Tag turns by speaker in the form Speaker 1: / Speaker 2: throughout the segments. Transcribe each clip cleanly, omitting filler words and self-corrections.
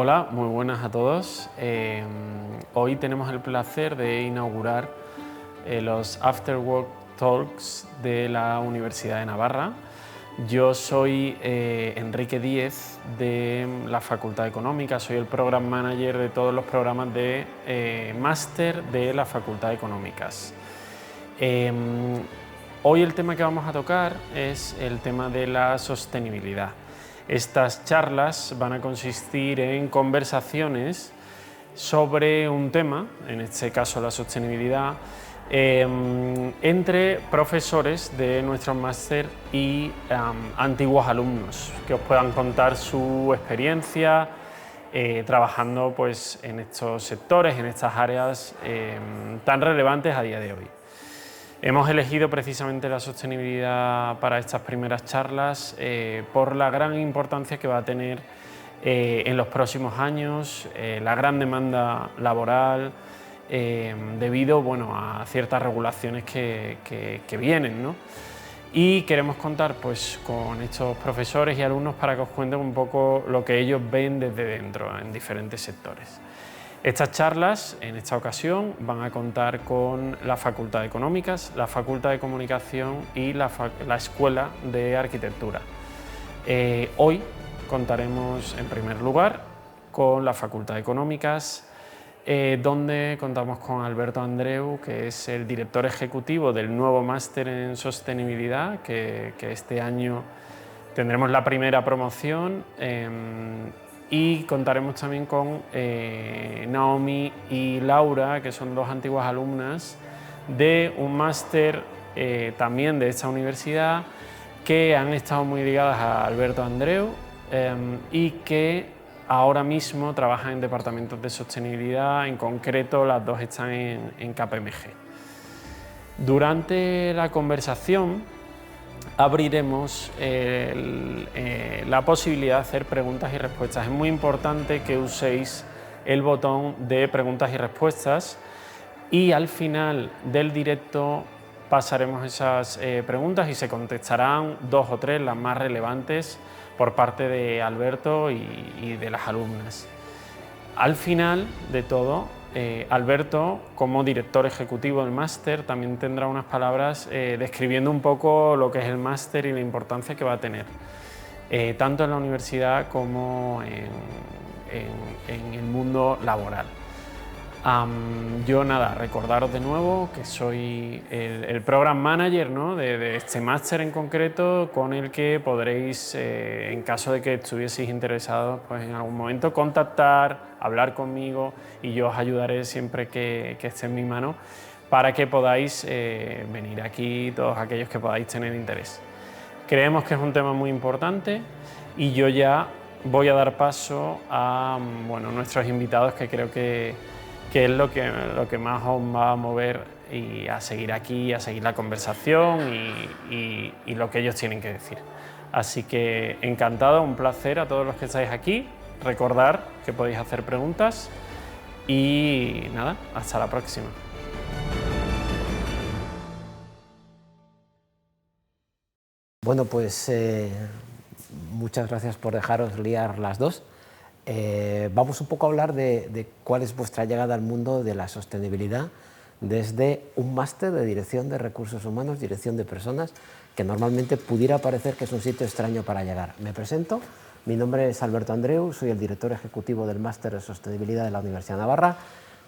Speaker 1: Hola, muy buenas a todos. Hoy tenemos el placer de inaugurar los After Work Talks de la Universidad de Navarra. Yo soy Enrique Díez de la Facultad de Económicas, soy el Program Manager de todos los programas de máster de la Facultad de Económicas. Hoy el tema que vamos a tocar es el tema de la sostenibilidad. Estas charlas van a consistir en conversaciones sobre un tema, en este caso la sostenibilidad, entre profesores de nuestro máster y antiguos alumnos que os puedan contar su experiencia trabajando pues, en estos sectores, en estas áreas tan relevantes a día de hoy. Hemos elegido precisamente la sostenibilidad para estas primeras charlas por la gran importancia que va a tener en los próximos años, la gran demanda laboral, debido a ciertas regulaciones que vienen, ¿no? Y queremos contar pues, con estos profesores y alumnos para que os cuenten un poco lo que ellos ven desde dentro en diferentes sectores. Estas charlas, en esta ocasión, van a contar con la Facultad de Económicas, la Facultad de Comunicación y la Escuela de Arquitectura. Hoy contaremos, en primer lugar, con la Facultad de Económicas, donde contamos con Alberto Andreu, que es el director ejecutivo del nuevo máster en sostenibilidad, que este año tendremos la primera promoción. Y contaremos también con Naomi y Laura, que son dos antiguas alumnas de un máster también de esta universidad, que han estado muy ligadas a Alberto Andreu y que ahora mismo trabajan en departamentos de sostenibilidad. En concreto, las dos están en KPMG. Durante la conversación abriremos la posibilidad de hacer preguntas y respuestas. Es muy importante que uséis el botón de preguntas y respuestas y al final del directo pasaremos esas preguntas y se contestarán 2 o 3, las más relevantes, por parte de Alberto y de las alumnas. Al final de todo, Alberto, como director ejecutivo del máster, también tendrá unas palabras describiendo un poco lo que es el máster y la importancia que va a tener, tanto en la universidad como en el mundo laboral. Yo recordaros de nuevo que soy el Program Manager, ¿no?, de este máster en concreto, con el que podréis, en caso de que estuvieseis interesados, pues en algún momento contactar, hablar conmigo y yo os ayudaré siempre que esté en mi mano para que podáis venir aquí todos aquellos que podáis tener interés. Creemos que es un tema muy importante y yo ya voy a dar paso a nuestros invitados, que creo que es lo que más os va a mover y a seguir aquí, a seguir la conversación y lo que ellos tienen que decir. Así que encantado, un placer a todos los que estáis aquí. Recordar que podéis hacer preguntas y nada, hasta la próxima.
Speaker 2: Bueno, pues muchas gracias por dejaros liar las dos. Vamos un poco a hablar de cuál es vuestra llegada al mundo de la sostenibilidad desde un máster de Dirección de Recursos Humanos, Dirección de Personas, que normalmente pudiera parecer que es un sitio extraño para llegar. Me presento, mi nombre es Alberto Andreu, soy el director ejecutivo del máster de Sostenibilidad de la Universidad de Navarra.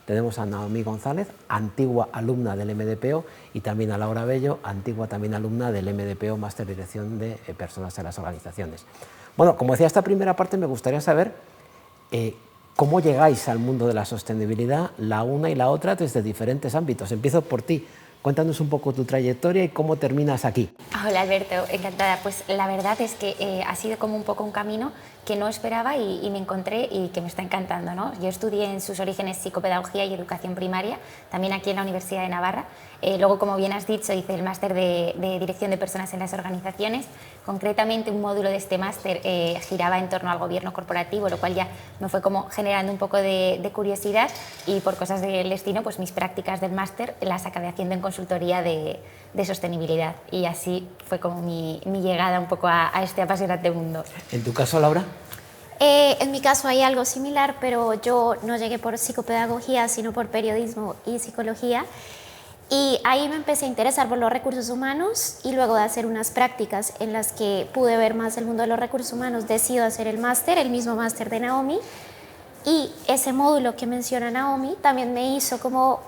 Speaker 2: Tenemos a Naomi González, antigua alumna del MDPO, y también a Laura Bello, antigua también alumna del MDPO, máster de Dirección de Personas en las Organizaciones. Bueno, como decía, esta primera parte me gustaría saber ¿cómo llegáis al mundo de la sostenibilidad, la una y la otra, desde diferentes ámbitos? Empiezo por ti. Cuéntanos un poco tu trayectoria y cómo terminas aquí.
Speaker 3: Hola Alberto, encantada. Pues la verdad es que ha sido como un poco un camino que no esperaba y me encontré y que me está encantando, ¿no? Yo estudié en sus orígenes psicopedagogía y educación primaria, también aquí en la Universidad de Navarra. Luego, como bien has dicho, hice el máster de Dirección de Personas en las Organizaciones. Concretamente, un módulo de este máster giraba en torno al gobierno corporativo, lo cual ya me fue como generando un poco de curiosidad, y por cosas del destino, pues mis prácticas del máster las acabé haciendo en consultoría de sostenibilidad, y así fue como mi llegada un poco a este apasionante mundo.
Speaker 2: ¿En tu caso, Laura?
Speaker 4: En mi caso hay algo similar, pero yo no llegué por psicopedagogía, sino por periodismo y psicología. Y ahí me empecé a interesar por los recursos humanos y luego de hacer unas prácticas en las que pude ver más el mundo de los recursos humanos, decido hacer el máster, el mismo máster de Naomi. Y ese módulo que menciona Naomi también me hizo como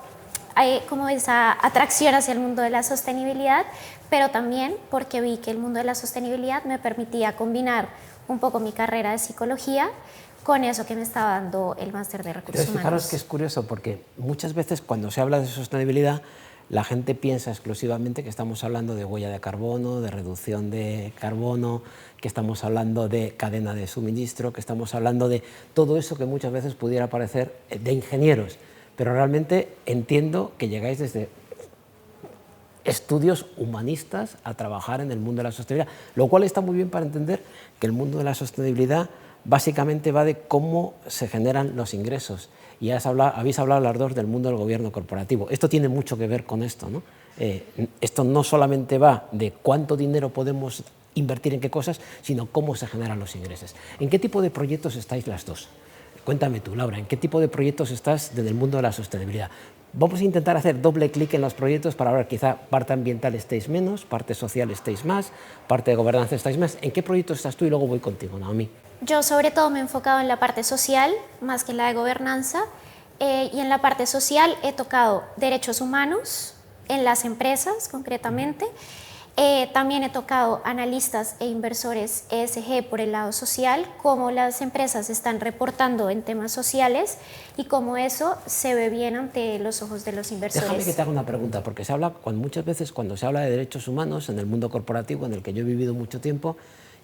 Speaker 4: esa atracción hacia el mundo de la sostenibilidad, pero también porque vi que el mundo de la sostenibilidad me permitía combinar un poco mi carrera de psicología con eso que me estaba dando el máster de recursos humanos.
Speaker 2: Fijaros que es curioso porque muchas veces cuando se habla de sostenibilidad la gente piensa exclusivamente que estamos hablando de huella de carbono, de reducción de carbono, que estamos hablando de cadena de suministro, que estamos hablando de todo eso que muchas veces pudiera parecer de ingenieros, pero realmente entiendo que llegáis desde estudios humanistas a trabajar en el mundo de la sostenibilidad, lo cual está muy bien para entender que el mundo de la sostenibilidad básicamente va de cómo se generan los ingresos. Y habéis hablado las dos del mundo del gobierno corporativo. Esto tiene mucho que ver con esto, ¿no? Esto no solamente va de cuánto dinero podemos invertir en qué cosas, sino cómo se generan los ingresos. ¿En qué tipo de proyectos estáis las dos? Cuéntame tú, Laura, ¿en qué tipo de proyectos estás desde el mundo de la sostenibilidad? Vamos a intentar hacer doble clic en los proyectos para ver, quizá parte ambiental estéis menos, parte social estéis más, parte de gobernanza estáis más. ¿En qué proyectos estás tú? Y luego voy contigo, Naomi.
Speaker 4: Yo sobre todo me he enfocado en la parte social, más que en la de gobernanza, y en la parte social he tocado derechos humanos en las empresas concretamente. También he tocado analistas e inversores ESG por el lado social, cómo las empresas están reportando en temas sociales y cómo eso se ve bien ante los ojos de los inversores.
Speaker 2: Déjame que te haga una pregunta, porque muchas veces cuando se habla de derechos humanos en el mundo corporativo, en el que yo he vivido mucho tiempo,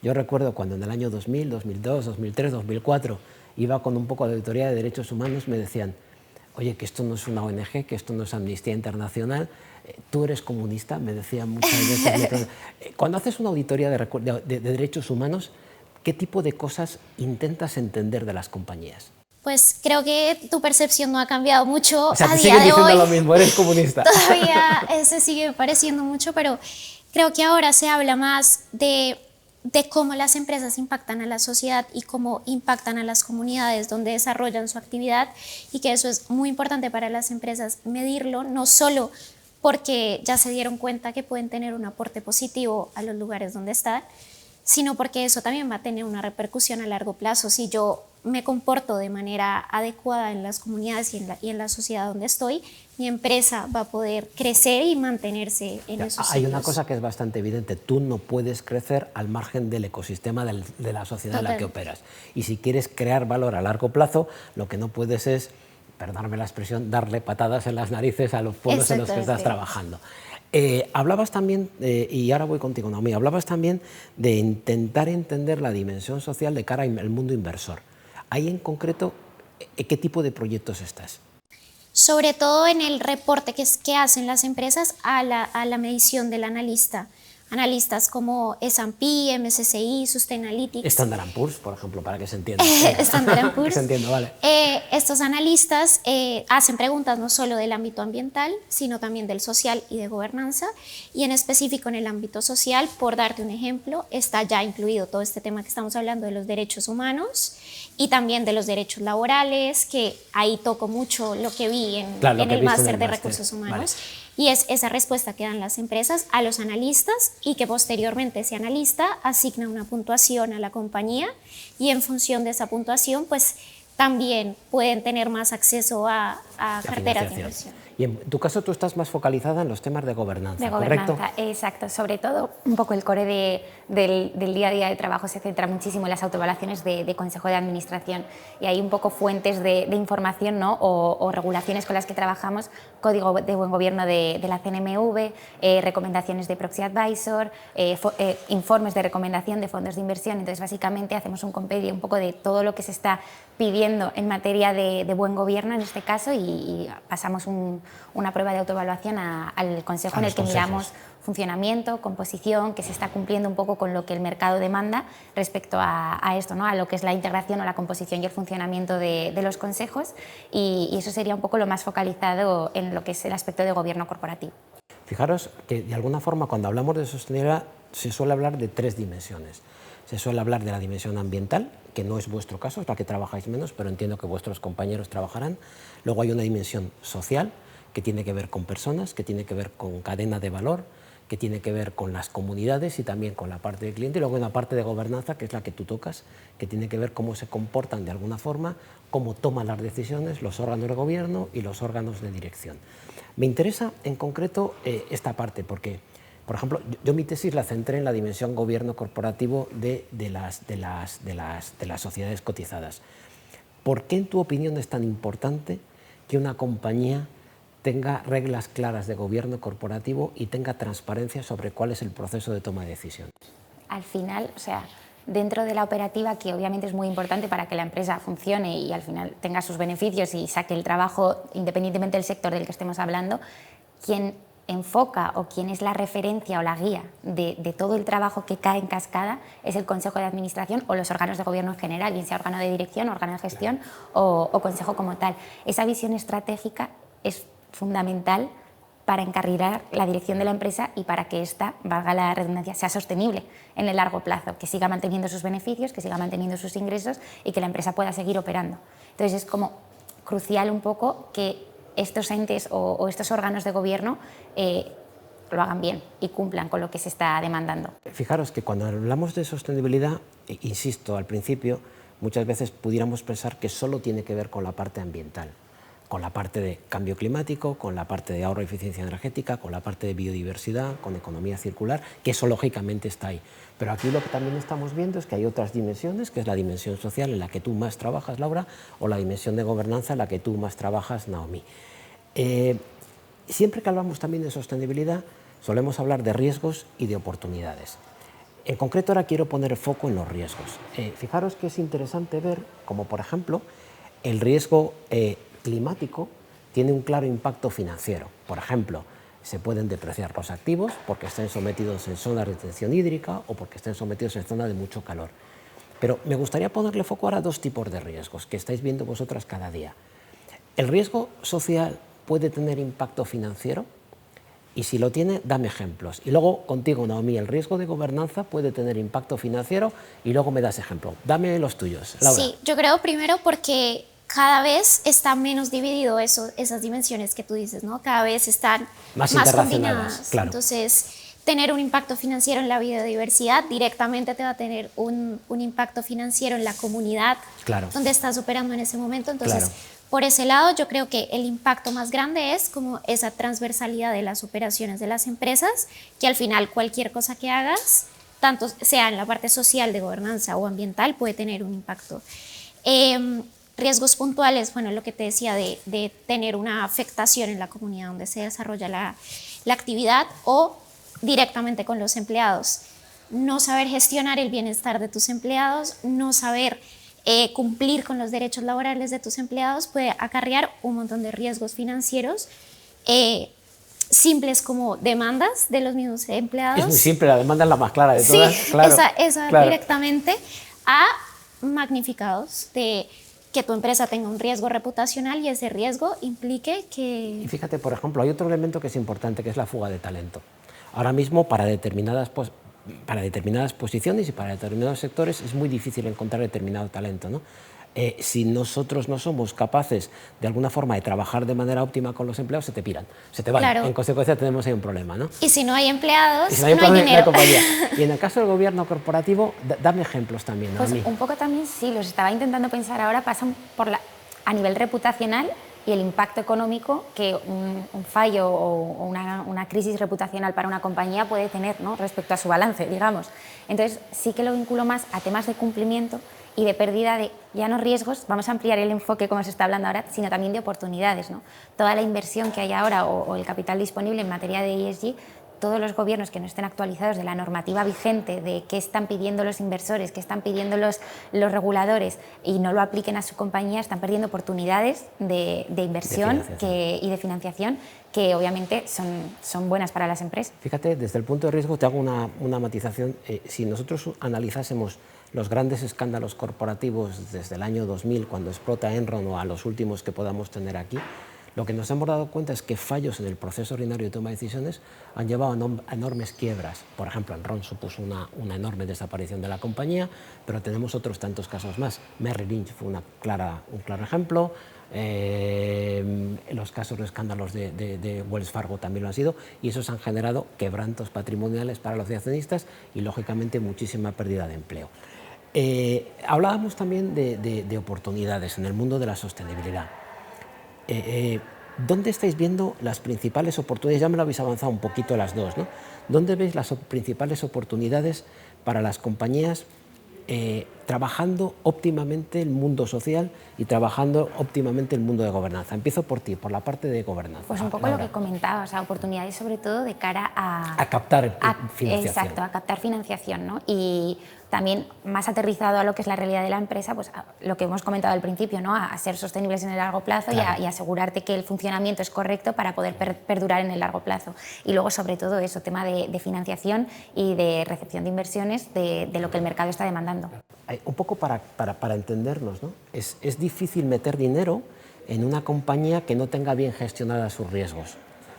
Speaker 2: yo recuerdo cuando en el año 2000, 2002, 2003, 2004 iba con un poco de auditoría de derechos humanos, me decían, oye, que esto no es una ONG, que esto no es Amnistía Internacional, tú eres comunista, me decían muchas veces. Cuando haces una auditoría de derechos humanos, ¿qué tipo de cosas intentas entender de las compañías?
Speaker 4: Pues creo que tu percepción no ha cambiado mucho,
Speaker 2: o sea,
Speaker 4: a
Speaker 2: te
Speaker 4: día
Speaker 2: siguen
Speaker 4: de
Speaker 2: diciendo
Speaker 4: hoy.
Speaker 2: Lo mismo, eres comunista.
Speaker 4: Todavía se sigue pareciendo mucho, pero creo que ahora se habla más de cómo las empresas impactan a la sociedad y cómo impactan a las comunidades donde desarrollan su actividad, y que eso es muy importante para las empresas medirlo, no solo porque ya se dieron cuenta que pueden tener un aporte positivo a los lugares donde están, sino porque eso también va a tener una repercusión a largo plazo. Si yo me comporto de manera adecuada en las comunidades y en la sociedad donde estoy, mi empresa va a poder crecer y mantenerse en esos sitios.
Speaker 2: Hay una cosa que es bastante evidente, tú no puedes crecer al margen del ecosistema de la sociedad en la que operas. Y si quieres crear valor a largo plazo, lo que no puedes es, perdóname la expresión, darle patadas en las narices a los pueblos en los que estás trabajando. Hablabas también, y ahora voy contigo, Naomi, hablabas también de intentar entender la dimensión social de cara al mundo inversor. Ahí en concreto, ¿qué tipo de proyectos estás?
Speaker 4: Sobre todo en el reporte que hacen las empresas a la medición del analista. Analistas como S&P, MSCI, Sustainalytics.
Speaker 2: Standard & Poor's, por ejemplo, para que se entienda.
Speaker 4: Standard & Poor's.
Speaker 2: Que se entienda, vale.
Speaker 4: Estos analistas hacen preguntas no solo del ámbito ambiental, sino también del social y de gobernanza. Y en específico en el ámbito social, por darte un ejemplo, está ya incluido todo este tema que estamos hablando de los derechos humanos y también de los derechos laborales, que ahí toco mucho lo que vi en el máster de recursos humanos. Vale. Y es esa respuesta que dan las empresas a los analistas, y que posteriormente ese analista asigna una puntuación a la compañía, y en función de esa puntuación pues también pueden tener más acceso a carteras de inversión.
Speaker 2: Y en tu caso tú estás más focalizada en los temas de gobernanza,
Speaker 3: de
Speaker 2: ¿correcto?
Speaker 3: Gobernanza, exacto. Sobre todo, un poco el core del día a día de trabajo se centra muchísimo en las autoevaluaciones de Consejo de Administración, y hay un poco fuentes de información, ¿no? o regulaciones con las que trabajamos, Código de Buen Gobierno de la CNMV, recomendaciones de Proxy Advisor, informes de recomendación de fondos de inversión. Entonces, básicamente hacemos un compendio un poco de todo lo que se está pidiendo en materia de buen gobierno en este caso, y pasamos una prueba de autoevaluación al Consejo en el que miramos funcionamiento, composición, que se está cumpliendo un poco con lo que el mercado demanda respecto a esto, ¿no? A lo que es la integración o la composición y el funcionamiento de los consejos, y eso sería un poco lo más focalizado en lo que es el aspecto de gobierno corporativo.
Speaker 2: Fijaros que de alguna forma cuando hablamos de sostenibilidad se suele hablar de 3 dimensiones. Se suele hablar de la dimensión ambiental, que no es vuestro caso, es la que trabajáis menos, pero entiendo que vuestros compañeros trabajarán. Luego hay una dimensión social, que tiene que ver con personas, que tiene que ver con cadena de valor, que tiene que ver con las comunidades y también con la parte del cliente. Y luego hay una parte de gobernanza, que es la que tú tocas, que tiene que ver cómo se comportan de alguna forma, cómo toman las decisiones los órganos de gobierno y los órganos de dirección. Me interesa en concreto esta parte, porque, por ejemplo, yo mi tesis la centré en la dimensión gobierno corporativo de las sociedades cotizadas. ¿Por qué, en tu opinión, es tan importante que una compañía tenga reglas claras de gobierno corporativo y tenga transparencia sobre cuál es el proceso de toma de decisiones?
Speaker 3: Al final, o sea, dentro de la operativa, que obviamente es muy importante para que la empresa funcione y al final tenga sus beneficios y saque el trabajo, independientemente del sector del que estemos hablando, quien enfoca o quien es la referencia o la guía de todo el trabajo que cae en cascada es el Consejo de Administración o los órganos de gobierno en general, bien sea órgano de dirección, órgano de gestión o consejo como tal. Esa visión estratégica es fundamental para encarrilar la dirección de la empresa y para que ésta, valga la redundancia, sea sostenible en el largo plazo, que siga manteniendo sus beneficios, que siga manteniendo sus ingresos y que la empresa pueda seguir operando. Entonces es como crucial un poco que estos entes o estos órganos de gobierno lo hagan bien y cumplan con lo que se está demandando.
Speaker 2: Fijaros que cuando hablamos de sostenibilidad, insisto, al principio muchas veces pudiéramos pensar que solo tiene que ver con la parte ambiental, con la parte de cambio climático, con la parte de ahorro y eficiencia energética, con la parte de biodiversidad, con economía circular, que eso lógicamente está ahí. Pero aquí lo que también estamos viendo es que hay otras dimensiones, que es la dimensión social en la que tú más trabajas, Laura, o la dimensión de gobernanza en la que tú más trabajas, Naomi. Siempre que hablamos también de sostenibilidad, solemos hablar de riesgos y de oportunidades. En concreto ahora quiero poner foco en los riesgos. Fijaros que es interesante ver como, por ejemplo, el riesgo climático tiene un claro impacto financiero. Por ejemplo, se pueden depreciar los activos porque estén sometidos en zonas de retención hídrica o porque estén sometidos en zonas de mucho calor. Pero me gustaría ponerle foco ahora a 2 tipos de riesgos que estáis viendo vosotras cada día. El riesgo social puede tener impacto financiero y si lo tiene, dame ejemplos. Y luego contigo, Naomi, el riesgo de gobernanza puede tener impacto financiero y luego me das ejemplo. Dame los tuyos, Laura.
Speaker 4: Sí, yo creo primero porque cada vez está menos dividido esas dimensiones que tú dices, ¿no? Cada vez están más combinadas.
Speaker 2: Claro.
Speaker 4: Entonces, tener un impacto financiero en la biodiversidad directamente te va a tener un impacto financiero en la comunidad donde estás operando en ese momento. Entonces, por ese lado, yo creo que el impacto más grande es como esa transversalidad de las operaciones de las empresas, que al final cualquier cosa que hagas, tanto sea en la parte social, de gobernanza o ambiental, puede tener un impacto. Riesgos puntuales, bueno, lo que te decía de tener una afectación en la comunidad donde se desarrolla la actividad o directamente con los empleados. No saber gestionar el bienestar de tus empleados, no saber cumplir con los derechos laborales de tus empleados puede acarrear un montón de riesgos financieros simples como demandas de los mismos empleados.
Speaker 2: Es muy simple, la demanda es la más clara de todas.
Speaker 4: Sí, esa directamente a magnificados de que tu empresa tenga un riesgo reputacional y ese riesgo implique que...
Speaker 2: Y fíjate, por ejemplo, hay otro elemento que es importante, que es la fuga de talento. Ahora mismo, para determinadas posiciones y para determinados sectores es muy difícil encontrar determinado talento, ¿no? Si nosotros no somos capaces de alguna forma de trabajar de manera óptima con los empleados, se te piran, se te van. Claro. En consecuencia tenemos ahí un problema, ¿no?
Speaker 4: Y si no hay empleados,
Speaker 2: no hay dinero. Y en el caso del gobierno corporativo, dame ejemplos también.
Speaker 3: Pues un poco también sí, los estaba intentando pensar ahora, pasan por a nivel reputacional y el impacto económico que un fallo o una crisis reputacional para una compañía puede tener, ¿no?, respecto a su balance, digamos. Entonces sí que lo vinculo más a temas de cumplimiento y de pérdida de, ya no riesgos, vamos a ampliar el enfoque como se está hablando ahora, sino también de oportunidades, ¿no? Toda la inversión que hay ahora o el capital disponible en materia de ESG, todos los gobiernos que no estén actualizados de la normativa vigente, de qué están pidiendo los inversores, qué están pidiendo los reguladores y no lo apliquen a su compañía, están perdiendo oportunidades de inversión y de financiación que obviamente son buenas para las empresas.
Speaker 2: Fíjate, desde el punto de riesgo te hago una matización. Si nosotros analizásemos los grandes escándalos corporativos desde el año 2000, cuando explota Enron, o a los últimos que podamos tener aquí, Lo que nos hemos dado cuenta es que fallos en el proceso ordinario de toma de decisiones han llevado a enormes quiebras. Por ejemplo, Enron supuso una enorme desaparición de la compañía, pero tenemos otros tantos casos más. Merrill Lynch fue un claro ejemplo. Los casos de escándalos de Wells Fargo también lo han sido, y esos han generado quebrantos patrimoniales para los accionistas y, lógicamente, muchísima pérdida de empleo. Hablábamos también de oportunidades en el mundo de la sostenibilidad. ¿Dónde estáis viendo las principales oportunidades? Ya me lo habéis avanzado un poquito las dos, ¿no? ¿Dónde veis las principales oportunidades para las compañías trabajando óptimamente el mundo social y trabajando óptimamente el mundo de gobernanza? Empiezo por ti, por la parte de gobernanza.
Speaker 3: Pues un poco
Speaker 2: Laura.
Speaker 3: lo que comentaba, o sea, oportunidades sobre todo de cara
Speaker 2: A captar financiación.
Speaker 3: Exacto, a captar financiación, ¿no? Y también más aterrizado a lo que es la realidad de la empresa, pues lo que hemos comentado al principio, ¿no? A ser sostenibles en el largo plazo, claro, y asegurarte que el funcionamiento es correcto para poder perdurar en el largo plazo. Y luego, sobre todo eso, tema de financiación y de recepción de inversiones de lo que el mercado está demandando.
Speaker 2: Un poco para entendernos, ¿no? Es difícil meter dinero en una compañía que no tenga bien gestionadas sus riesgos,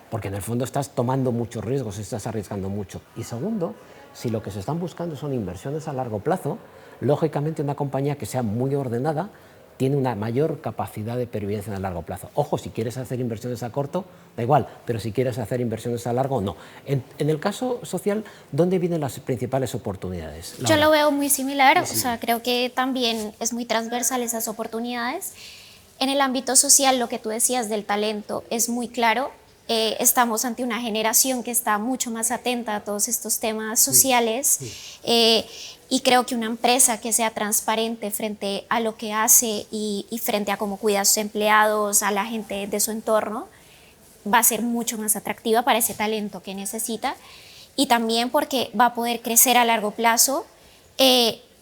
Speaker 2: porque en el fondo estás tomando muchos riesgos, estás arriesgando mucho. Y segundo, si lo que se están buscando son inversiones a largo plazo, lógicamente una compañía que sea muy ordenada tiene una mayor capacidad de pervivencia en el largo plazo. Ojo, si quieres hacer inversiones a corto, da igual, pero si quieres hacer inversiones a largo, no. En el caso social, ¿dónde vienen las principales oportunidades?
Speaker 4: Yo lo veo muy similar, o sea, creo que también es muy transversal esas oportunidades. En el ámbito social, lo que tú decías del talento es muy claro. Estamos ante una generación que está mucho más atenta a todos estos temas sociales, y creo que una empresa que sea transparente frente a lo que hace y frente a cómo cuida a sus empleados, a la gente de su entorno, va a ser mucho más atractiva para ese talento que necesita, y también porque va a poder crecer a largo plazo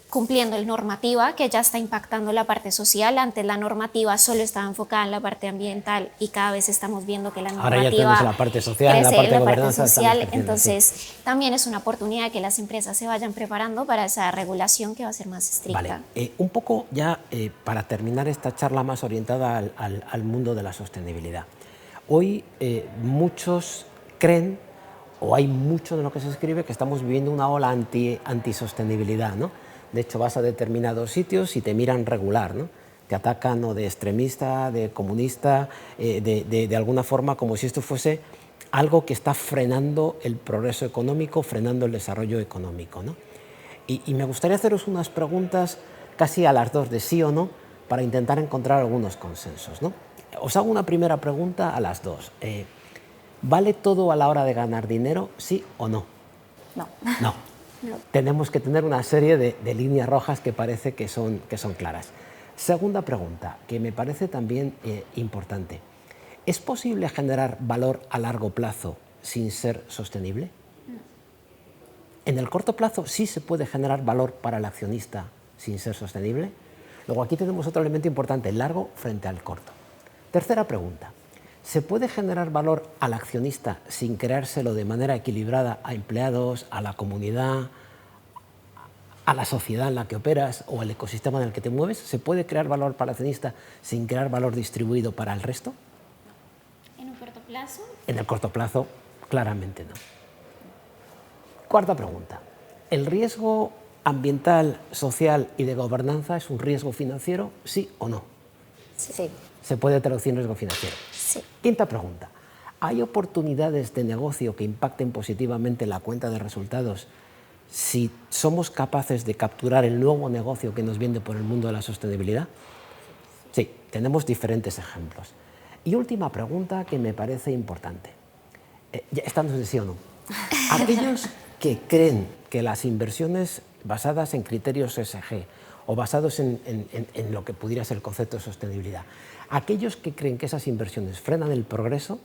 Speaker 4: cumpliendo la normativa que ya está impactando la parte social. Antes la normativa solo estaba enfocada en la parte ambiental y cada vez estamos viendo que la normativa
Speaker 2: ahora ya tenemos la parte social, la parte de gobernanza,
Speaker 4: social. Entonces también es una oportunidad que las empresas se vayan preparando para esa regulación que va a ser más estricta.
Speaker 2: Vale, un poco ya para terminar esta charla más orientada al mundo de la sostenibilidad. Hoy muchos creen, o hay mucho de lo que se escribe, que estamos viviendo una ola antisostenibilidad, ¿no? De hecho, vas a determinados sitios y te miran regular, ¿no? Te atacan o de extremista, de comunista, de alguna forma, como si esto fuese algo que está frenando el progreso económico, frenando el desarrollo económico, ¿no? Y me gustaría haceros unas preguntas casi a las dos, de sí o no, para intentar encontrar algunos consensos, ¿no? Os hago una primera pregunta a las dos. ¿Vale todo a la hora de ganar dinero, sí o no?
Speaker 3: No.
Speaker 2: No. Tenemos que tener una serie de líneas rojas que parece que son claras. Segunda pregunta, que me parece también importante. ¿Es posible generar valor a largo plazo sin ser sostenible? En el corto plazo sí se puede generar valor para el accionista sin ser sostenible. Luego aquí tenemos otro elemento importante, el largo frente al corto. Tercera pregunta. ¿Se puede generar valor al accionista sin creárselo de manera equilibrada a empleados, a la comunidad, a la sociedad en la que operas o al ecosistema en el que te mueves? ¿Se puede crear valor para el accionista sin crear valor distribuido para el resto?
Speaker 4: ¿En un corto plazo?
Speaker 2: En el corto plazo, claramente no. Cuarta pregunta. ¿El riesgo ambiental, social y de gobernanza es un riesgo financiero, sí o no?
Speaker 3: Sí.
Speaker 2: Se puede traducir en riesgo financiero.
Speaker 4: Sí.
Speaker 2: Quinta pregunta. ¿Hay oportunidades de negocio que impacten positivamente la cuenta de resultados si somos capaces de capturar el nuevo negocio que nos viene por el mundo de la sostenibilidad? Sí, tenemos diferentes ejemplos. Y última pregunta que me parece importante. Esta no sé si sí o no. Aquellos que creen que las inversiones basadas en criterios ESG o basados en lo que pudiera ser el concepto de sostenibilidad, aquellos que creen que esas inversiones frenan el progreso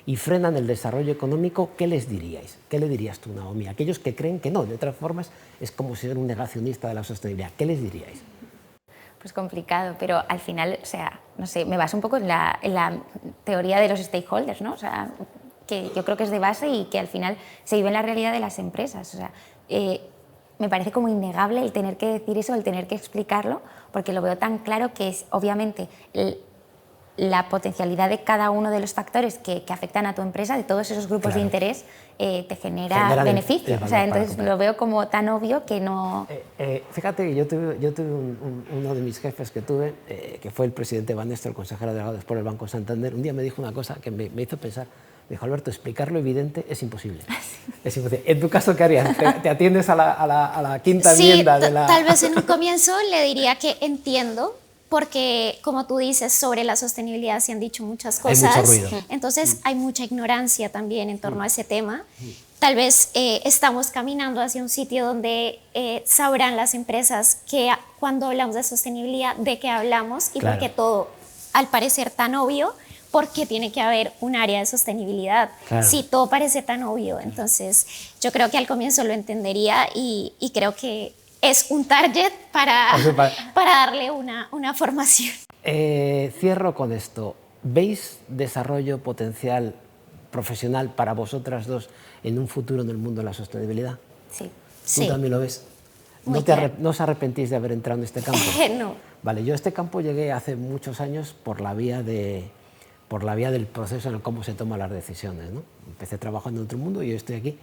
Speaker 2: y frenan el desarrollo económico, ¿qué les diríais? ¿Qué le dirías tú, Naomi? Aquellos que creen que no, de otras formas es como ser un negacionista de la sostenibilidad, ¿qué les diríais?
Speaker 3: Pues complicado, pero al final, o sea, no sé, me baso un poco en la teoría de los stakeholders, ¿no? O sea, que yo creo que es de base y que al final se vive en la realidad de las empresas. O sea, me parece como innegable el tener que decir eso, el tener que explicarlo, porque lo veo tan claro que es, obviamente, la potencialidad de cada uno de los factores que afectan a tu empresa, de todos esos grupos de interés, te genera beneficios. O sea, entonces lo veo como tan obvio que no...
Speaker 2: Fíjate que yo tuve uno de mis jefes que tuve, que fue el presidente Van Nestor, el consejero delegado por el Banco Santander. Un día me dijo una cosa que me hizo pensar. Me dijo: Alberto, explicar lo evidente es imposible. Es imposible. En tu caso, ¿qué harías? ¿Te atiendes a la quinta enmienda de la...?
Speaker 4: Tal vez en un comienzo le diría que entiendo, porque como tú dices, sobre la sostenibilidad se han dicho muchas cosas.
Speaker 2: Hay mucho ruido.
Speaker 4: Entonces hay mucha ignorancia también en torno a ese tema. Tal vez estamos caminando hacia un sitio donde sabrán las empresas que cuando hablamos de sostenibilidad, de qué hablamos y por qué todo, al parecer tan obvio, ¿por qué tiene que haber un área de sostenibilidad?
Speaker 2: Claro.
Speaker 4: Si todo parece tan obvio. Entonces yo creo que al comienzo lo entendería y creo que es un target para darle una formación.
Speaker 2: Cierro con esto. ¿Veis desarrollo potencial profesional para vosotras dos en un futuro en el mundo de la sostenibilidad?
Speaker 3: Sí.
Speaker 2: ¿Tú también lo ves? ¿No os arrepentís de haber entrado en este campo?
Speaker 4: No.
Speaker 2: Vale, yo a este campo llegué hace muchos años por la vía del proceso en el cómo se toman las decisiones, ¿no? Empecé trabajando en otro mundo y yo estoy aquí.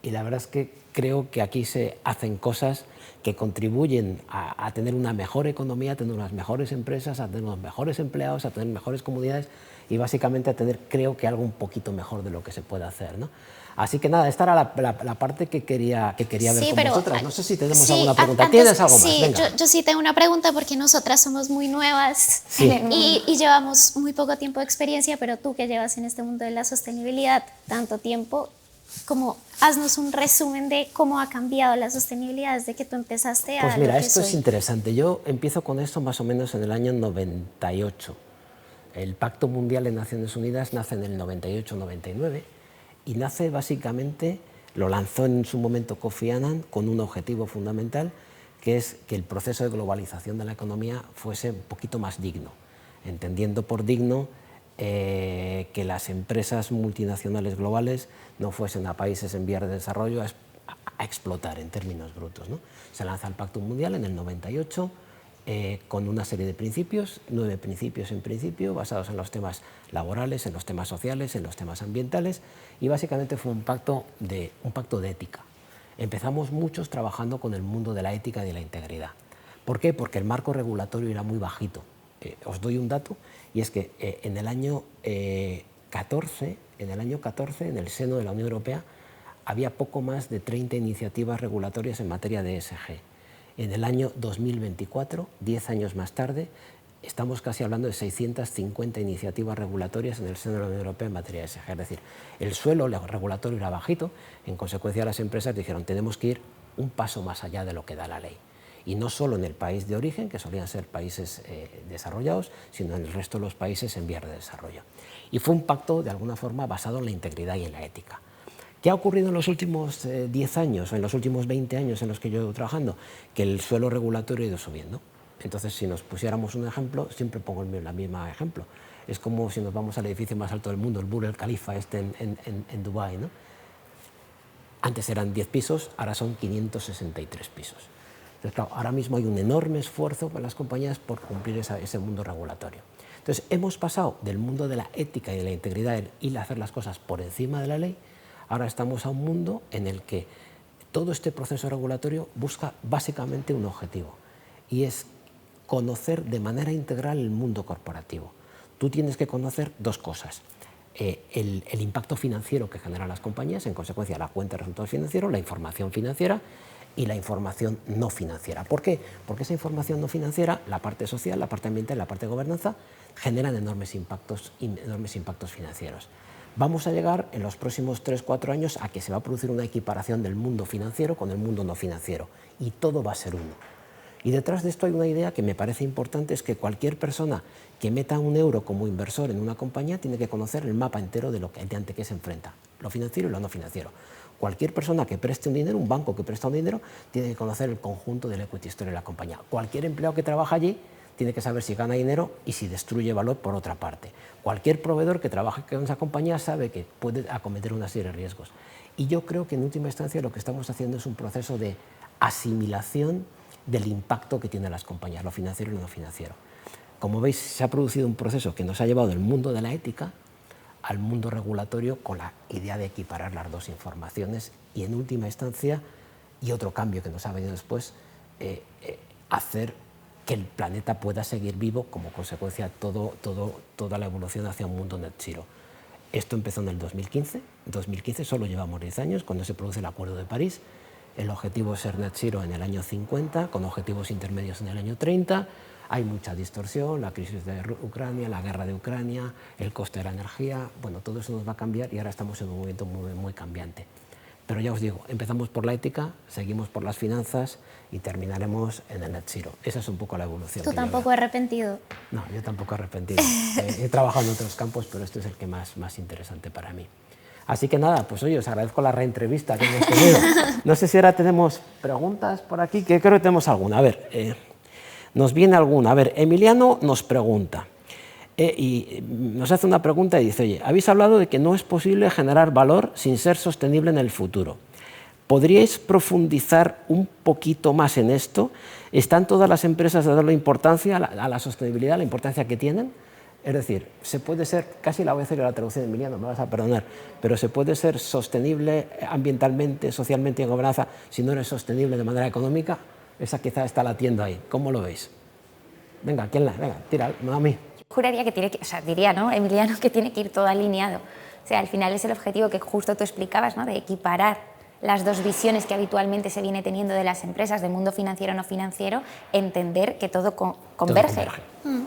Speaker 2: Y la verdad es que creo que aquí se hacen cosas que contribuyen a tener una mejor economía, a tener unas mejores empresas, a tener unos mejores empleados, a tener mejores comunidades y básicamente a tener, creo que, algo un poquito mejor de lo que se puede hacer, ¿no? Así que nada, esta era la parte que quería ver con vosotras. No sé si tenemos alguna pregunta. ¿Tienes algo más?
Speaker 4: Sí,
Speaker 2: Venga.
Speaker 4: yo sí tengo una pregunta porque nosotras somos muy nuevas y llevamos muy poco tiempo de experiencia, pero tú que llevas en este mundo de la sostenibilidad tanto tiempo, como haznos un resumen de cómo ha cambiado la sostenibilidad desde que tú empezaste a...
Speaker 2: Pues mira, esto es interesante. Yo empiezo con esto más o menos en el año 98. El Pacto Mundial de Naciones Unidas nace en el 98-99 y nace básicamente, lo lanzó en su momento Kofi Annan con un objetivo fundamental, que es que el proceso de globalización de la economía fuese un poquito más digno, entendiendo por digno que las empresas multinacionales globales no fuesen a países en vías de desarrollo a explotar en términos brutos, ¿no? Se lanza el Pacto Mundial en el 98 con una serie de principios, 9 principios en principio, basados en los temas laborales, en los temas sociales, en los temas ambientales, y básicamente fue un pacto de ética. Empezamos muchos trabajando con el mundo de la ética y de la integridad. ¿Por qué? Porque el marco regulatorio era muy bajito. Os doy un dato, y es que en el año 14, en el seno de la Unión Europea, había poco más de 30 iniciativas regulatorias en materia de ESG. En el año 2024, 10 años más tarde, estamos casi hablando de 650 iniciativas regulatorias en el seno de la Unión Europea en materia de ESG. Es decir, el suelo regulatorio era bajito, en consecuencia las empresas dijeron: tenemos que ir un paso más allá de lo que da la ley. Y no solo en el país de origen, que solían ser países desarrollados, sino en el resto de los países en vías de desarrollo. Y fue un pacto, de alguna forma, basado en la integridad y en la ética. ¿Qué ha ocurrido en los últimos 10 años, o en los últimos 20 años en los que yo llevo trabajando? Que el suelo regulatorio ha ido subiendo. Entonces, si nos pusiéramos un ejemplo, siempre pongo el mismo ejemplo. Es como si nos vamos al edificio más alto del mundo, el Burj Al Khalifa en Dubái, ¿no? Antes eran 10 pisos, ahora son 563 pisos. Entonces, claro, ahora mismo hay un enorme esfuerzo para las compañías por cumplir ese mundo regulatorio. Entonces, hemos pasado del mundo de la ética y de la integridad y hacer las cosas por encima de la ley. Ahora estamos a un mundo en el que todo este proceso regulatorio busca básicamente un objetivo, y es conocer de manera integral el mundo corporativo. Tú tienes que conocer dos cosas: el impacto financiero que generan las compañías, en consecuencia la cuenta de resultados financieros, la información financiera y la información no financiera. ¿Por qué? Porque esa información no financiera, la parte social, la parte ambiental, la parte de gobernanza, generan enormes impactos financieros. Vamos a llegar en los próximos 3-4 años a que se va a producir una equiparación del mundo financiero con el mundo no financiero, y todo va a ser uno. Y detrás de esto hay una idea que me parece importante, es que cualquier persona que meta un euro como inversor en una compañía tiene que conocer el mapa entero de ante qué se enfrenta, lo financiero y lo no financiero. Cualquier persona que preste un dinero, un banco que presta un dinero, tiene que conocer el conjunto del equity story de la compañía. Cualquier empleado que trabaja allí tiene que saber si gana dinero y si destruye valor por otra parte. Cualquier proveedor que trabaje con esa compañía sabe que puede acometer una serie de riesgos. Y yo creo que en última instancia lo que estamos haciendo es un proceso de asimilación del impacto que tienen las compañías, lo financiero y lo no financiero. Como veis, se ha producido un proceso que nos ha llevado del mundo de la ética al mundo regulatorio con la idea de equiparar las dos informaciones y, en última instancia, y otro cambio que nos ha venido después, hacer que el planeta pueda seguir vivo como consecuencia de toda la evolución hacia un mundo net zero. Esto empezó en el 2015. En 2015 solo llevamos 10 años, cuando se produce el Acuerdo de París. El objetivo es ser net zero en el año 50, con objetivos intermedios en el año 30. Hay mucha distorsión, la crisis de Ucrania, la guerra de Ucrania, el coste de la energía, bueno, todo eso nos va a cambiar y ahora estamos en un momento muy cambiante. Pero ya os digo, empezamos por la ética, seguimos por las finanzas y terminaremos en el net zero. Esa es un poco la evolución.
Speaker 4: ¿Tú tampoco arrepentido?
Speaker 2: No, yo tampoco arrepentido. He trabajado en otros campos, pero este es el que más interesante para mí. Así que nada, pues oye, os agradezco la reentrevista que hemos tenido. No sé si ahora tenemos preguntas por aquí, que creo que tenemos alguna. A ver, nos viene alguna. A ver, Emiliano nos pregunta, y nos hace una pregunta y dice, oye, habéis hablado de que no es posible generar valor sin ser sostenible en el futuro. ¿Podríais profundizar un poquito más en esto? ¿Están todas las empresas dando importancia a la sostenibilidad, la importancia que tienen? Es decir, se puede ser, casi la voy a hacer la traducción de Emiliano, me vas a perdonar, pero se puede ser sostenible ambientalmente, socialmente y en gobernanza si no eres sostenible de manera económica. Esa quizá está latiendo ahí. ¿Cómo lo veis? Venga, venga, tira, no a mí.
Speaker 3: Juraría que tiene que, o sea, diría, ¿no, Emiliano, que tiene que ir todo alineado? O sea, al final es el objetivo que justo tú explicabas, ¿no?, de equiparar las dos visiones que habitualmente se viene teniendo de las empresas, del mundo financiero o no financiero, entender que todo converge.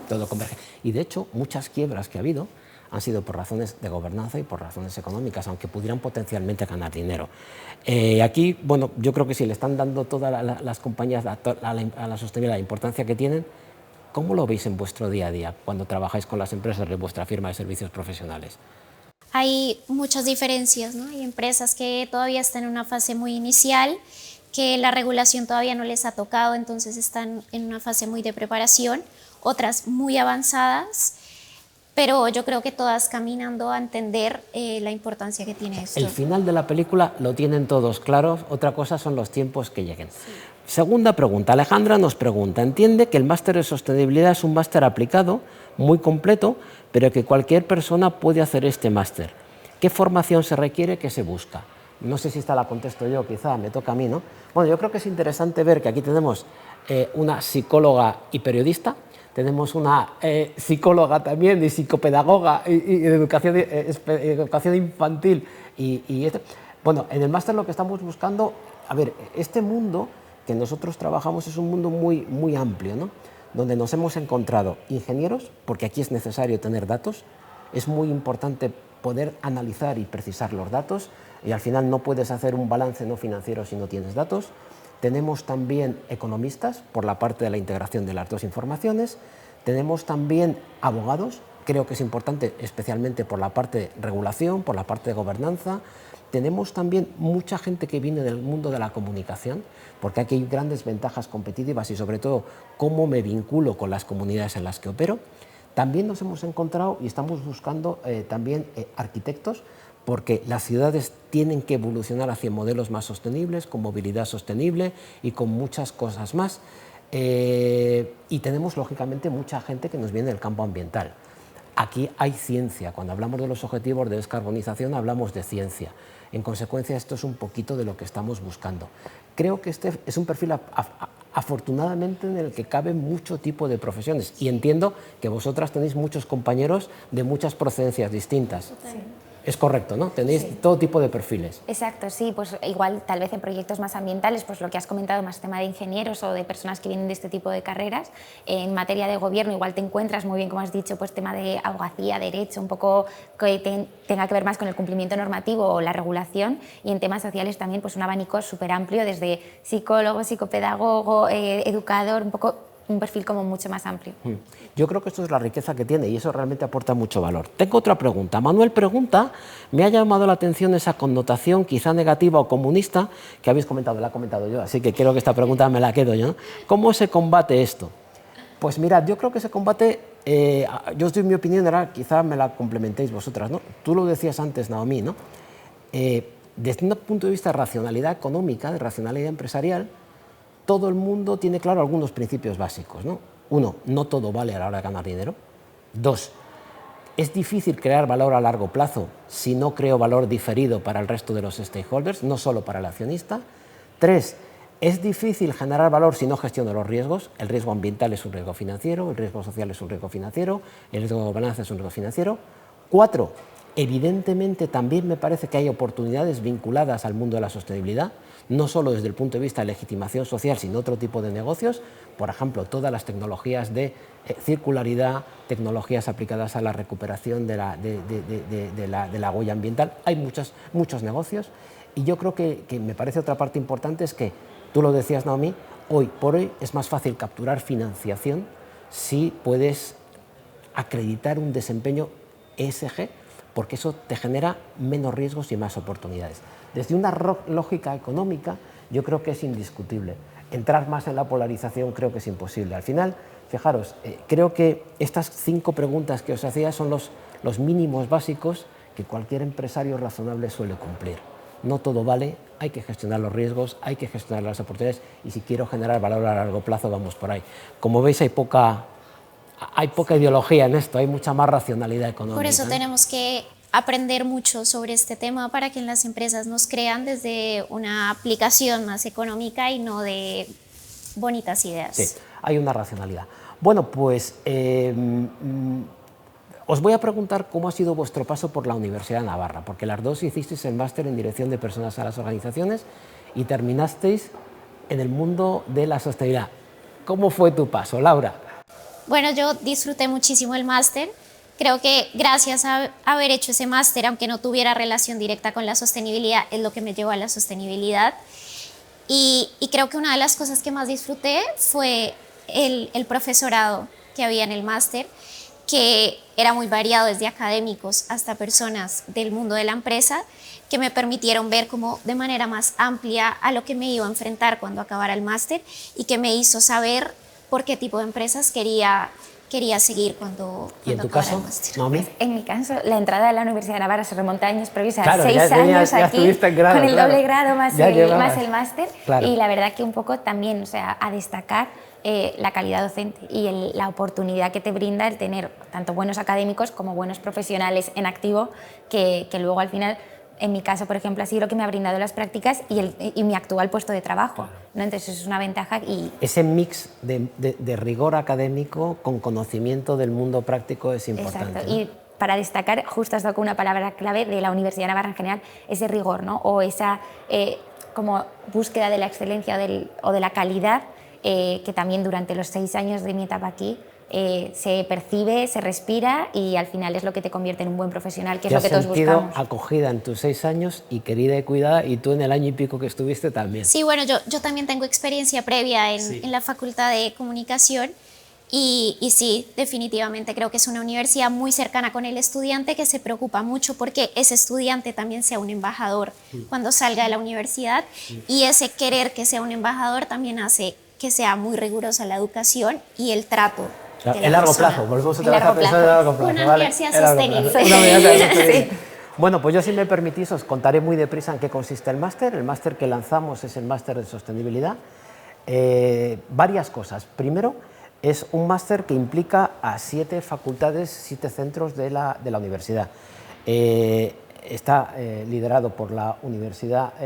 Speaker 2: Todo converge. Y de hecho, muchas quiebras que ha habido han sido por razones de gobernanza y por razones económicas, aunque pudieran potencialmente ganar dinero. Aquí, bueno, yo creo que si le están dando todas las compañías a la sostenibilidad, la importancia que tienen, ¿cómo lo veis en vuestro día a día cuando trabajáis con las empresas de vuestra firma de servicios profesionales?
Speaker 4: Hay muchas diferencias, ¿no? Hay empresas que todavía están en una fase muy inicial, que la regulación todavía no les ha tocado, entonces están en una fase muy de preparación, otras muy avanzadas, pero yo creo que todas caminando a entender la importancia que tiene esto.
Speaker 2: El final de la película lo tienen todos claro, otra cosa son los tiempos que lleguen. Sí. Segunda pregunta, Alejandra nos pregunta, entiende que el máster de sostenibilidad es un máster aplicado, muy completo, pero que cualquier persona puede hacer este máster. ¿Qué formación se requiere? ¿Qué se busca? No sé si esta la contesto yo, quizá me toca a mí, ¿no? Bueno, yo creo que es interesante ver que aquí tenemos una psicóloga y periodista, tenemos una psicóloga también, y psicopedagoga y de educación infantil. Bueno, en el máster lo que estamos buscando, a ver, este mundo que nosotros trabajamos es un mundo muy amplio, ¿no?, donde nos hemos encontrado ingenieros, porque aquí es necesario tener datos, es muy importante poder analizar y precisar los datos, y al final no puedes hacer un balance no financiero si no tienes datos. Tenemos también economistas, por la parte de la integración de las dos informaciones. Tenemos también abogados, creo que es importante, especialmente por la parte de regulación, por la parte de gobernanza. Tenemos también mucha gente que viene del mundo de la comunicación, porque aquí hay grandes ventajas competitivas y sobre todo cómo me vinculo con las comunidades en las que opero. También nos hemos encontrado y estamos buscando también arquitectos, porque las ciudades tienen que evolucionar hacia modelos más sostenibles, con movilidad sostenible y con muchas cosas más. Y tenemos, lógicamente, mucha gente que nos viene del campo ambiental. Aquí hay ciencia. Cuando hablamos de los objetivos de descarbonización, hablamos de ciencia. En consecuencia, esto es un poquito de lo que estamos buscando. Creo que este es un perfil, afortunadamente, en el que cabe mucho tipo de profesiones. Y entiendo que vosotras tenéis muchos compañeros de muchas procedencias distintas. Sí. Es correcto, ¿no? Tenéis todo tipo de perfiles.
Speaker 3: Exacto, sí, pues igual tal vez en proyectos más ambientales, pues lo que has comentado, más tema de ingenieros o de personas que vienen de este tipo de carreras. En materia de gobierno igual te encuentras muy bien, como has dicho, pues tema de abogacía, derecho, un poco que tenga que ver más con el cumplimiento normativo o la regulación, y en temas sociales también pues un abanico súper amplio, desde psicólogo, psicopedagogo, educador, un poco un perfil como mucho más amplio.
Speaker 2: Yo creo que esto es la riqueza que tiene y eso realmente aporta mucho valor. Tengo otra pregunta. Manuel pregunta, me ha llamado la atención esa connotación quizá negativa o comunista que habéis comentado, la he comentado yo, así que creo que esta pregunta me la quedo yo, ¿no? ¿Cómo se combate esto? Pues mirad, yo creo que se combate, yo os doy mi opinión, ahora quizá me la complementéis vosotras, ¿no? Tú lo decías antes, Naomi, ¿no? Desde un punto de vista de racionalidad económica, de racionalidad empresarial, todo el mundo tiene claro algunos principios básicos, ¿no? Uno, no todo vale a la hora de ganar dinero. Dos, es difícil crear valor a largo plazo si no creo valor diferido para el resto de los stakeholders, no solo para el accionista. Tres, es difícil generar valor si no gestiono los riesgos. El riesgo ambiental es un riesgo financiero, el riesgo social es un riesgo financiero, el riesgo de gobernanza es un riesgo financiero. Cuatro, evidentemente también me parece que hay oportunidades vinculadas al mundo de la sostenibilidad, no solo desde el punto de vista de legitimación social, sino otro tipo de negocios. Por ejemplo, todas las tecnologías de circularidad, tecnologías aplicadas a la recuperación de la huella ambiental. Hay muchos negocios y yo creo que me parece otra parte importante es que, tú lo decías, Naomi, hoy por hoy es más fácil capturar financiación si puedes acreditar un desempeño ESG, porque eso te genera menos riesgos y más oportunidades. Desde una lógica económica, yo creo que es indiscutible. Entrar más en la polarización creo que es imposible. Al final, fijaros, creo que estas 5 preguntas que os hacía son los mínimos básicos que cualquier empresario razonable suele cumplir. No todo vale, hay que gestionar los riesgos, hay que gestionar las oportunidades y si quiero generar valor a largo plazo, vamos por ahí. Como veis, hay poca ideología en esto, hay mucha más racionalidad económica.
Speaker 4: Por eso tenemos que aprender mucho sobre este tema para que en las empresas nos crean desde una aplicación más económica y no de bonitas ideas.
Speaker 2: Sí, hay una racionalidad. Bueno, pues os voy a preguntar cómo ha sido vuestro paso por la Universidad de Navarra, porque las dos hicisteis el máster en Dirección de Personas a las Organizaciones y terminasteis en el mundo de la sostenibilidad. ¿Cómo fue tu paso, Laura?
Speaker 4: Bueno, yo disfruté muchísimo el máster. Creo que gracias a haber hecho ese máster, aunque no tuviera relación directa con la sostenibilidad, es lo que me llevó a la sostenibilidad. Y creo que una de las cosas que más disfruté fue el profesorado que había en el máster, que era muy variado, desde académicos hasta personas del mundo de la empresa, que me permitieron ver como de manera más amplia a lo que me iba a enfrentar cuando acabara el máster y que me hizo saber por qué tipo de empresas quería seguir cuando
Speaker 2: ¿Y en tu
Speaker 4: acabara
Speaker 2: caso,
Speaker 4: el máster.
Speaker 2: Naomi?
Speaker 3: En mi caso, la entrada a la Universidad de Navarra se remonta a años previos, a
Speaker 2: Claro,
Speaker 3: 6
Speaker 2: ya
Speaker 3: años
Speaker 2: ya
Speaker 3: aquí,
Speaker 2: estuviste en grado,
Speaker 3: con el
Speaker 2: claro.
Speaker 3: doble grado más
Speaker 2: Ya
Speaker 3: el
Speaker 2: llevabas.
Speaker 3: máster.
Speaker 2: Claro.
Speaker 3: Y la verdad que un poco también, o sea, a destacar la calidad docente y la oportunidad que te brinda el tener tanto buenos académicos como buenos profesionales en activo, que luego al final, en mi caso, por ejemplo, ha sido lo que me ha brindado las prácticas y mi actual puesto de trabajo, ¿no? Entonces eso es una ventaja. Y
Speaker 2: ese mix de rigor académico con conocimiento del mundo práctico es importante.
Speaker 3: exacto.
Speaker 2: ¿no?
Speaker 3: Y para destacar, justo has dado con una palabra clave de la Universidad de Navarra en general, ese rigor, ¿no? O esa como búsqueda de la excelencia o de la calidad, que también durante los 6 años de mi etapa aquí se percibe, se respira y al final es lo que te convierte en un buen profesional, que es lo que todos buscamos.
Speaker 2: Te has sentido acogida en tus 6 años y querida y cuidada, y tú en el año y pico que estuviste también.
Speaker 4: Sí, bueno, yo también tengo experiencia previa en la Facultad de Comunicación y sí, definitivamente creo que es una universidad muy cercana con el estudiante, que se preocupa mucho porque ese estudiante también sea un embajador cuando salga de la universidad, y ese querer que sea un embajador también hace que sea muy rigurosa la educación y el trato.
Speaker 2: El largo plazo, volvemos otra vez a pensar en el largo plazo.
Speaker 4: Una
Speaker 2: ¿vale?
Speaker 4: universidad
Speaker 2: El largo
Speaker 4: sostenible.
Speaker 2: plazo. Una universidad sostenible. Bueno, pues yo, si me permitís, os contaré muy deprisa en qué consiste el máster. El máster que lanzamos es el máster de sostenibilidad. Varias cosas. Primero, es un máster que implica a 7 facultades, 7 centros de la universidad. Está liderado por la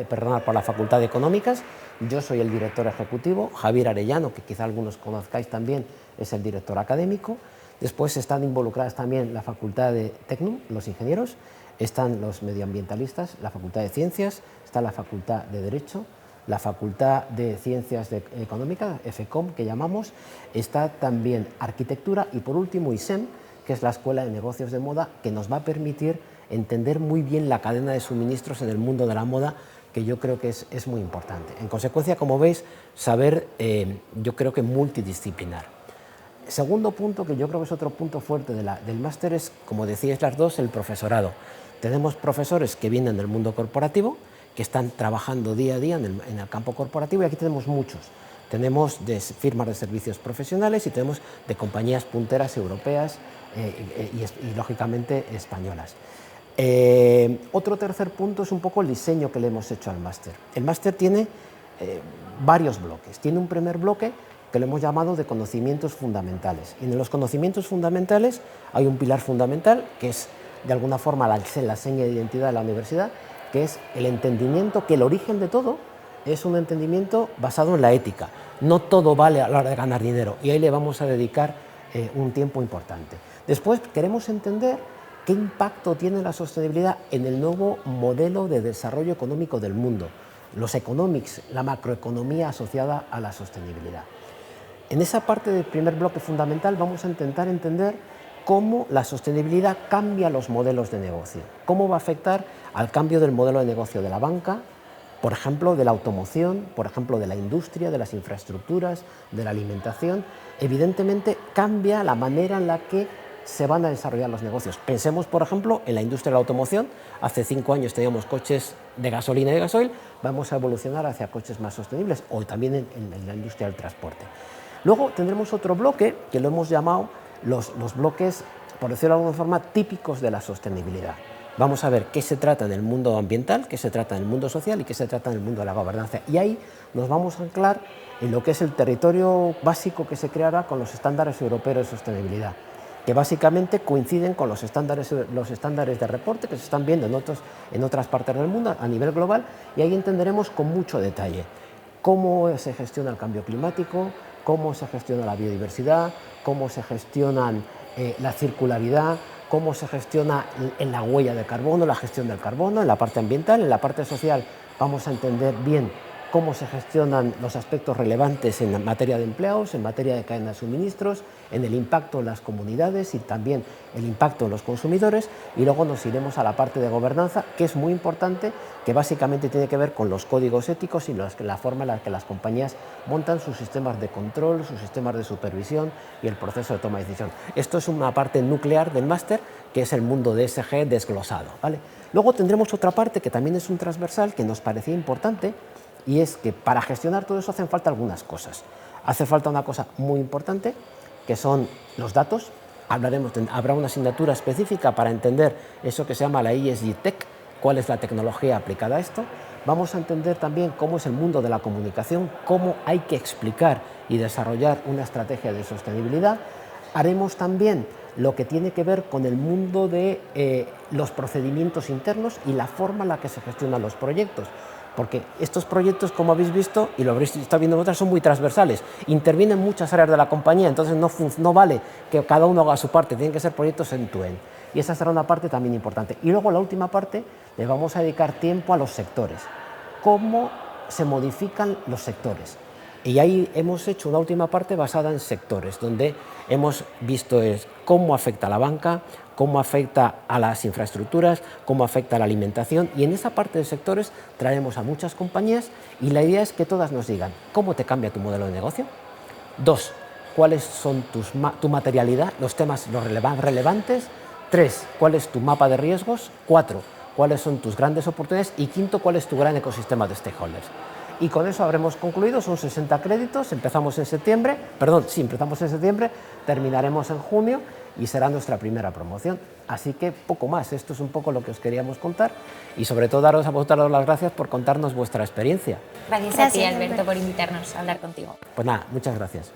Speaker 2: por la Facultad de Económicas. Yo soy el director ejecutivo. Javier Arellano, que quizá algunos conozcáis también, es el director académico. Después están involucradas también la Facultad de Tecnum, los ingenieros, están los medioambientalistas, la Facultad de Ciencias, está la Facultad de Derecho, la Facultad de Ciencias Económicas, FECOM, que llamamos, está también Arquitectura y, por último, ISEM, que es la Escuela de Negocios de Moda, que nos va a permitir entender muy bien la cadena de suministros en el mundo de la moda, que yo creo que es muy importante. En consecuencia, como veis, saber, yo creo que multidisciplinar. Segundo punto, que yo creo que es otro punto fuerte del máster, es, como decíais las dos, el profesorado. Tenemos profesores que vienen del mundo corporativo, que están trabajando día a día en el campo corporativo, y aquí tenemos muchos. Tenemos de firmas de servicios profesionales y tenemos de compañías punteras europeas y lógicamente españolas. Otro tercer punto es un poco el diseño que le hemos hecho al máster. El máster tiene varios bloques. Tiene un primer bloque que lo hemos llamado de conocimientos fundamentales. Y en los conocimientos fundamentales hay un pilar fundamental, que es de alguna forma la seña de identidad de la universidad, que es el entendimiento que el origen de todo es un entendimiento basado en la ética. No todo vale a la hora de ganar dinero, y ahí le vamos a dedicar un tiempo importante. Después queremos entender qué impacto tiene la sostenibilidad en el nuevo modelo de desarrollo económico del mundo, los economics, la macroeconomía asociada a la sostenibilidad. En esa parte del primer bloque fundamental vamos a intentar entender cómo la sostenibilidad cambia los modelos de negocio, cómo va a afectar al cambio del modelo de negocio de la banca, por ejemplo, de la automoción, por ejemplo, de la industria, de las infraestructuras, de la alimentación. Evidentemente cambia la manera en la que se van a desarrollar los negocios. Pensemos, por ejemplo, en la industria de la automoción. Hace 5 años teníamos coches de gasolina y de gasoil, vamos a evolucionar hacia coches más sostenibles, o también en la industria del transporte. Luego tendremos otro bloque que lo hemos llamado los bloques, por decirlo de alguna forma, típicos de la sostenibilidad. Vamos a ver qué se trata en el mundo ambiental, qué se trata en el mundo social y qué se trata en el mundo de la gobernanza. Y ahí nos vamos a anclar en lo que es el territorio básico que se creará con los estándares europeos de sostenibilidad, que básicamente coinciden con los estándares de reporte que se están viendo en otras partes del mundo a nivel global, y ahí entenderemos con mucho detalle cómo se gestiona el cambio climático, cómo se gestiona la biodiversidad, cómo se gestiona la circularidad, cómo se gestiona en la huella de carbono, la gestión del carbono, en la parte ambiental. En la parte social vamos a entender bien cómo se gestionan los aspectos relevantes en materia de empleados, en materia de cadena de suministros, en el impacto en las comunidades y también el impacto en los consumidores, y luego nos iremos a la parte de gobernanza, que es muy importante, que básicamente tiene que ver con los códigos éticos y la forma en la que las compañías montan sus sistemas de control, sus sistemas de supervisión y el proceso de toma de decisión. Esto es una parte nuclear del máster, que es el mundo de ESG desglosado, ¿vale? Luego tendremos otra parte que también es un transversal, que nos parecía importante, y es que para gestionar todo eso hacen falta algunas cosas. Hace falta una cosa muy importante, que son los datos. Habrá una asignatura específica para entender eso que se llama la ESG Tech, cuál es la tecnología aplicada a esto. Vamos a entender también cómo es el mundo de la comunicación, cómo hay que explicar y desarrollar una estrategia de sostenibilidad. Haremos también lo que tiene que ver con el mundo de los procedimientos internos y la forma en la que se gestionan los proyectos. Porque estos proyectos, como habéis visto, y lo habréis estado viendo en otras, son muy transversales, intervienen muchas áreas de la compañía, entonces no vale que cada uno haga su parte, tienen que ser proyectos end-to-end. Y esa será una parte también importante. Y luego la última parte, le vamos a dedicar tiempo a los sectores. ¿Cómo se modifican los sectores? Y ahí hemos hecho una última parte basada en sectores, donde hemos visto cómo afecta a la banca, cómo afecta a las infraestructuras, cómo afecta a la alimentación, y en esa parte de sectores traeremos a muchas compañías y la idea es que todas nos digan cómo te cambia tu modelo de negocio. 2, cuáles son tu materialidad, los temas relevantes. 3, cuál es tu mapa de riesgos. 4, cuáles son tus grandes oportunidades. Y 5, cuál es tu gran ecosistema de stakeholders. Y con eso habremos concluido, son 60 créditos, empezamos en septiembre, terminaremos en junio y será nuestra primera promoción. Así que poco más, esto es un poco lo que os queríamos contar y sobre todo daros a vosotros las gracias por contarnos vuestra experiencia.
Speaker 3: Gracias a ti, Alberto, por invitarnos a hablar contigo.
Speaker 2: Pues nada, muchas gracias.